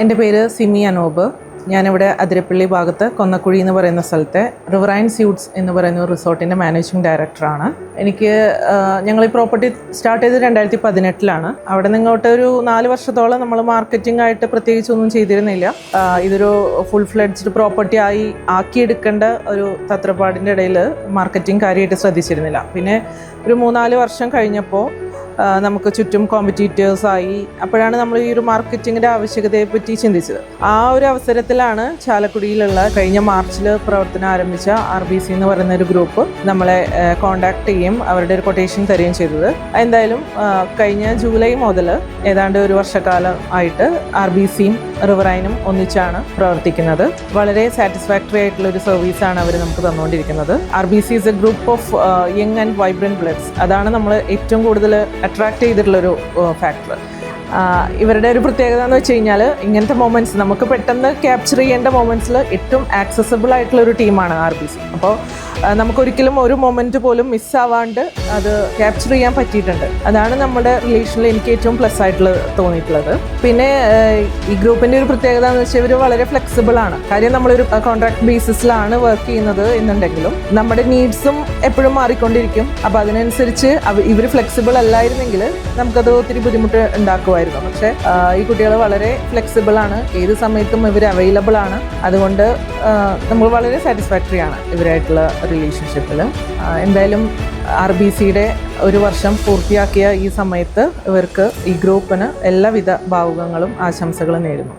എൻ്റെ പേര് സിമി അനൂപ്. ഞാനിവിടെ അതിരപ്പള്ളി ഭാഗത്ത് കൊന്നക്കുഴി എന്ന് പറയുന്ന സ്ഥലത്തെ റിവറൈൻ സ്യൂട്ട്സ് എന്ന് പറയുന്ന ഒരു റിസോർട്ടിൻ്റെ മാനേജിംഗ് ഡയറക്ടറാണ്. ഞങ്ങൾ ഈ പ്രോപ്പർട്ടി സ്റ്റാർട്ട് ചെയ്തത് 2018 അവിടെ നിങ്ങോട്ട് ഒരു 4 വർഷത്തോളം നമ്മൾ മാർക്കറ്റിംഗ് ആയിട്ട് പ്രത്യേകിച്ചൊന്നും ചെയ്തിരുന്നില്ല. ഇതൊരു ഫുൾ ഫ്ലെഡ്ജ്ഡ് പ്രോപ്പർട്ടി ആക്കിയെടുക്കേണ്ട ഒരു തത്രപ്പാടിൻ്റെ ഇടയിൽ മാർക്കറ്റിംഗ് കാര്യമായിട്ട് ശ്രദ്ധിച്ചിരുന്നില്ല. പിന്നെ ഒരു 3-4 വർഷം കഴിഞ്ഞപ്പോൾ നമുക്ക് ചുറ്റും കോമ്പറ്റീറ്റേഴ്സായി. അപ്പോഴാണ് നമ്മൾ ഈ ഒരു മാർക്കറ്റിങ്ങിൻ്റെ ആവശ്യകതയെ പറ്റി ചിന്തിച്ചത്. ആ ഒരു അവസരത്തിലാണ് ചാലക്കുടിയിലുള്ള കഴിഞ്ഞ മാർച്ചിൽ പ്രവർത്തനം ആരംഭിച്ച RBC എന്ന് പറയുന്ന ഒരു ഗ്രൂപ്പ് നമ്മളെ കോണ്ടാക്ട് ചെയ്യുകയും അവരുടെ ഒരു കൊട്ടേഷൻ തരികയും ചെയ്തത്. എന്തായാലും കഴിഞ്ഞ ജൂലൈ മുതൽ ഏതാണ്ട് ഒരു വർഷക്കാലം ആയിട്ട് RBCയും റിവറൈനും ഒന്നിച്ചാണ് പ്രവർത്തിക്കുന്നത്. വളരെ സാറ്റിസ്ഫാക്ടറി ആയിട്ടുള്ള ഒരു സർവീസാണ് അവർ നമുക്ക് തന്നുകൊണ്ടിരിക്കുന്നത്. RBC is A group of young and vibrant bloods. അതാണ് നമ്മൾ ഏറ്റവും കൂടുതൽ അട്രാക്ട് ചെയ്തിട്ടുള്ളൊരു ഫാക്ടർ. ഇവരുടെ ഒരു പ്രത്യേകത എന്ന് വെച്ച് കഴിഞ്ഞാൽ ഇങ്ങനത്തെ മൊമെൻറ്റ്സ് നമുക്ക് പെട്ടെന്ന് ക്യാപ്ചർ ചെയ്യേണ്ട മൊമെൻറ്റ്സിൽ ഏറ്റവും ആക്സസിബിൾ ആയിട്ടുള്ള ഒരു ടീമാണ് RBC. അപ്പോൾ നമുക്കൊരിക്കലും ഒരു മൊമെൻറ്റ് പോലും മിസ്സാവാണ്ട് അത് ക്യാപ്ചർ ചെയ്യാൻ പറ്റിയിട്ടുണ്ട്. അതാണ് നമ്മുടെ റിലേഷനിൽ എനിക്ക് ഏറ്റവും പ്ലസ് ആയിട്ടുള്ള തോന്നിയിട്ടുള്ളത്. പിന്നെ ഈ ഗ്രൂപ്പിൻ്റെ ഒരു പ്രത്യേകത എന്ന് വെച്ചാൽ ഇവർ വളരെ ഫ്ലെക്സിബിൾ ആണ്. കാര്യം നമ്മളൊരു കോൺട്രാക്ട് ബേസിസിലാണ് വർക്ക് ചെയ്യുന്നത് എന്നുണ്ടെങ്കിലും നമ്മുടെ നീഡ്സും എപ്പോഴും മാറിക്കൊണ്ടിരിക്കും. അപ്പോൾ അതിനനുസരിച്ച് ഇവർ ഫ്ലെക്സിബിൾ അല്ലായിരുന്നെങ്കിൽ നമുക്കത് ഒത്തിരി ബുദ്ധിമുട്ട് ഉണ്ടാക്കുമായിരുന്നു. പക്ഷേ ഈ കുട്ടികൾ വളരെ ഫ്ലെക്സിബിൾ ആണ്, ഏത് സമയത്തും ഇവർ അവൈലബിൾ ആണ്. അതുകൊണ്ട് നമ്മൾ വളരെ സാറ്റിസ്ഫാക്ടറി ആണ് ഇവരായിട്ടുള്ള റിലേഷൻഷിപ്പിൽ. എന്തായാലും RBCയുടെ ഒരു വർഷം പൂർത്തിയാക്കിയ ഈ സമയത്ത് ഇവർക്ക് ഈ ഗ്രൂപ്പിന് എല്ലാവിധ ഭാവുകങ്ങളും ആശംസകളും നേരുന്നു.